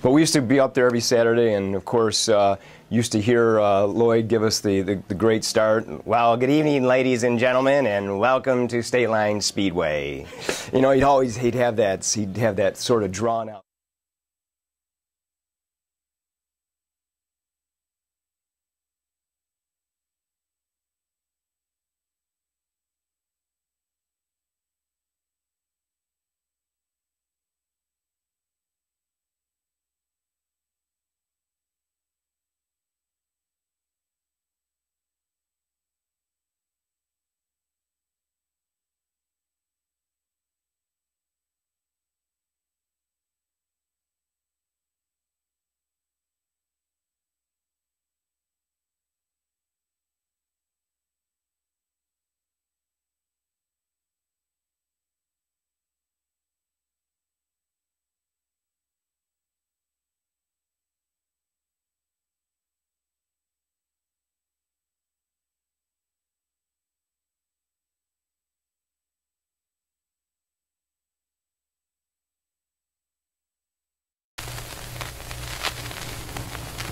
But we used to be up there every Saturday, and of course, used to hear Lloyd give us the great start. Well, good evening, ladies and gentlemen, and welcome to Stateline Speedway. You know, he'd have that sort of drawn out.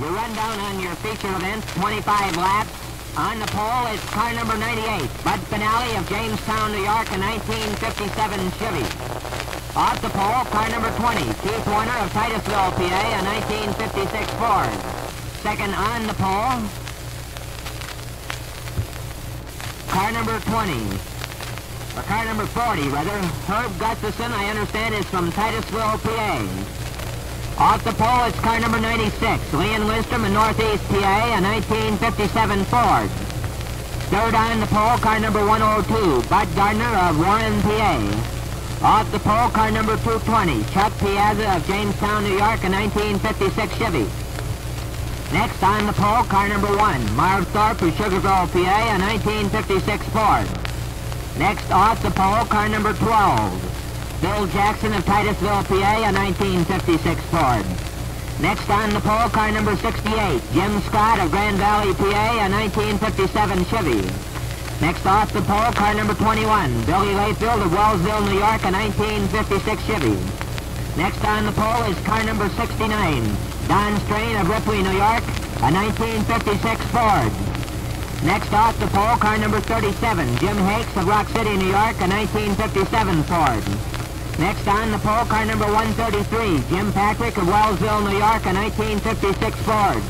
We run down on your feature event, 25 laps. On the pole is car number 98, Bud Finale of Jamestown, New York, a 1957 Chevy. Off the pole, car number 20, Keith Warner of Titusville, PA, a 1956 Ford. Second on the pole, car number 20, or car number 40, rather. Herb Gustafson, I understand, is from Titusville, PA. Off the pole, it's car number 96, Leon Lindstrom in Northeast PA, a 1957 Ford. Third on the pole, car number 102, Bud Gardner of Warren, PA. Off the pole, car number 220, Chuck Piazza of Jamestown, New York, a 1956 Chevy. Next on the pole, car number 1, Marv Thorpe of Sugarville, PA, a 1956 Ford. Next off the pole, car number 12, Bill Jackson of Titusville, PA, a 1956 Ford. Next on the pole, car number 68, Jim Scott of Grand Valley, PA, a 1957 Chevy. Next off the pole, car number 21, Billy Layfield of Wellsville, New York, a 1956 Chevy. Next on the pole is car number 69, Don Strain of Ripley, New York, a 1956 Ford. Next off the pole, car number 37, Jim Hakes of Rock City, New York, a 1957 Ford. Next on the pole, car number 133, Jim Patrick of Wellsville, New York, a 1956 Ford.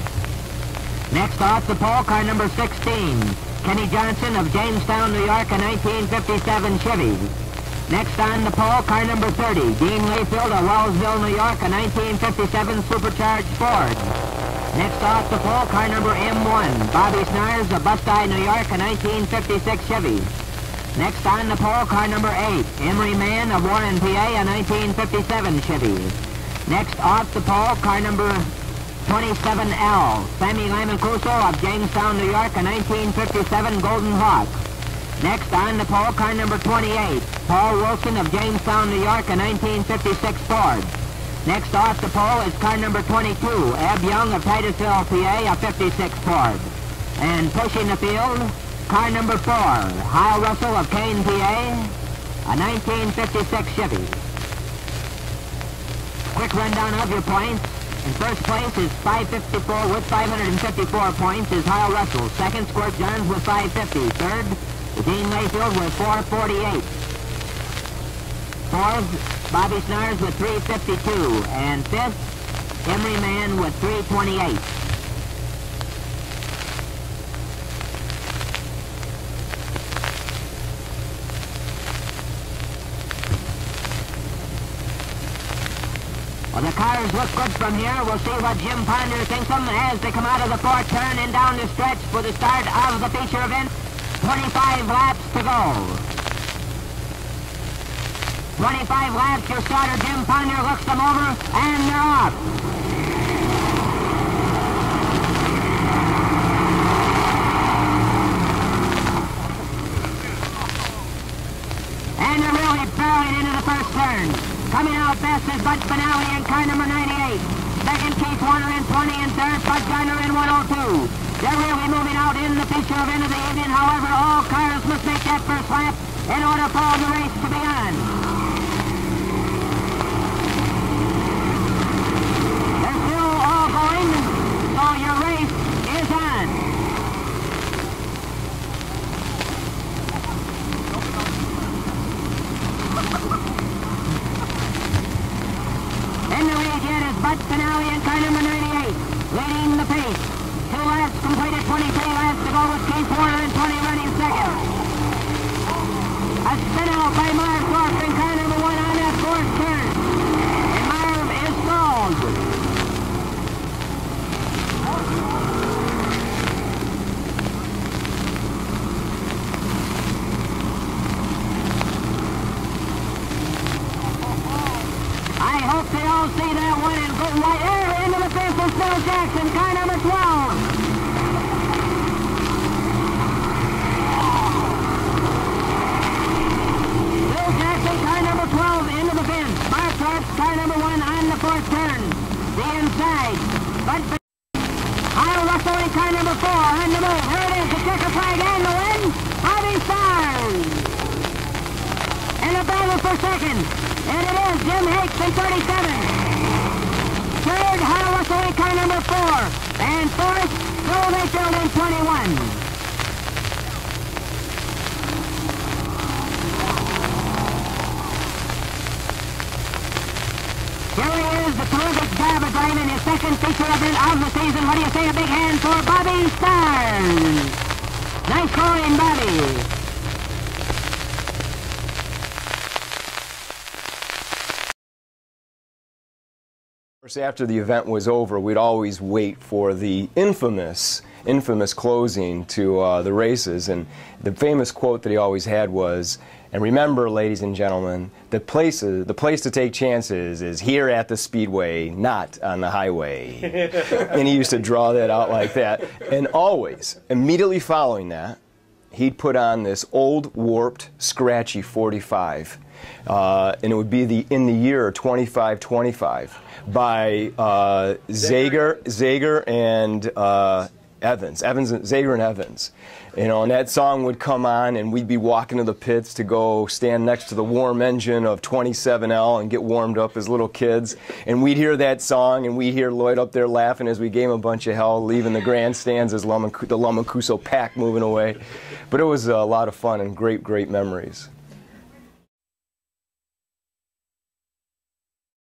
Next off the pole, car number 16, Kenny Johnson of Jamestown, New York, a 1957 Chevy. Next on the pole, car number 30, Dean Layfield of Wellsville, New York, a 1957 Supercharged Ford. Next off the pole, car number M1, Bobby Snars of Bustye, New York, a 1956 Chevy. Next on the pole, car number 8, Emery Mann of Warren, PA, a 1957 Chevy. Next off the pole, car number 27L, Sammy Lamancuso of Jamestown, New York, a 1957 Golden Hawk. Next on the pole, car number 28, Paul Wilson of Jamestown, New York, a 1956 Ford. Next off the pole is car number 22, Eb Young of Titusville, PA, a 56 Ford. And pushing the field, car number 4, Hal Russell of Kane, PA, a 1956 Chevy. Quick rundown of your points. In first place is 554 with 554 points is Hal Russell. Second, Squirt Johns with 550. Third, Dean Layfield with 448. Fourth, Bobby Snars with 352. And fifth, Emery Mann with 328. Well, the cars look good from here. We'll see what Jim Ponder thinks of them as they come out of the fourth turn and down the stretch for the start of the feature event. 25 laps to go. 25 laps, your starter Jim Ponder looks them over, and they're off. And they're really barreling into the first turn. Coming out best is Bud Finale in car number 98. Second, Keith Warner in 20, and third, Bud Gardner in 102. They're really moving out in the feature event of the evening. However, all cars must make that first lap in order for the race to be on. They're your race is on. In the lead yet is Bud Finale in car number 98, leading the pace. 2 laps completed, 23 laps to go with Keith Warner and 20 running second. A spin out by Marv Clark in car number 1 on that fourth turn. And Marv is stalled. I hope they all see that one and go right there into the fence of Phil Jackson, car number 12. Car number 1 on the fourth turn. The inside. But Kyle Russell in car number 4 on the move. Here it is, the checker flag and the win. Bobby Stars. And a battle for second. And it is Jim Hakes in 37. Third, Kyle Russell in car number 4. And fourth, Joe Mayfield in 21. Here he is, the terrific job of driving his second feature event of the season. What do you say? A big hand for Bobby Stars. Nice going, Bobby. Of course, after the event was over, we'd always wait for the infamous closing to the races, and the famous quote that he always had was, "And remember, ladies and gentlemen, the place to take chances is here at the Speedway, not on the highway." And he used to draw that out like that. And always, immediately following that, he'd put on this old, warped, scratchy 45. And it would be in the year 2525 by Zager and Zager and Evans. You know, and that song would come on, and we'd be walking to the pits to go stand next to the warm engine of 27L and get warmed up as little kids. And we'd hear that song, and we'd hear Lloyd up there laughing as we gave him a bunch of hell, leaving the grandstands as the Lamacuso pack moving away. But it was a lot of fun and great, great memories.